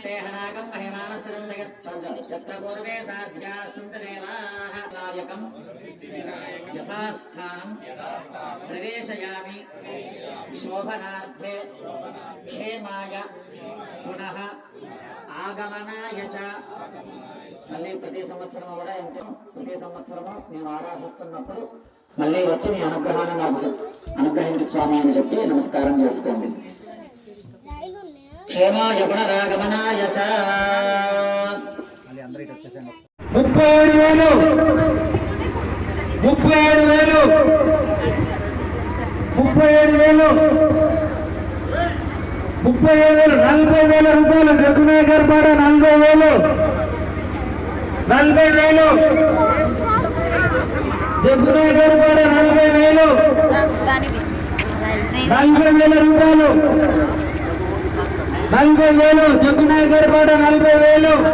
तेहनागं महिमानसरं जगत्पूर्वे साध्या सुन्दरेवाः नायकं यथास्थानं प्रवेशयामि शोभनार्थे क्षेमाय पुनः आगमनाय च మళ్ళీ ప్రతి సంవత్సరం కూడా ప్రతి సంవత్సరము మేము ఆరాధిస్తున్నప్పుడు మళ్ళీ వచ్చి మీ అనుగ్రహాన్ని నాకు అనుగ్రహించి స్వామి అని చెప్పి నమస్కారం చేసుకోండి. క్షేమాయ పునరాగమనాయ చ 37,000 40,000 రూపాయలు జగ్గునాయకర్ పాట 40,000 జగ్గునాయకర్ పాట 40,000 రూపాయలు 40,000 జగ్గునాయకర్ పాట 40,000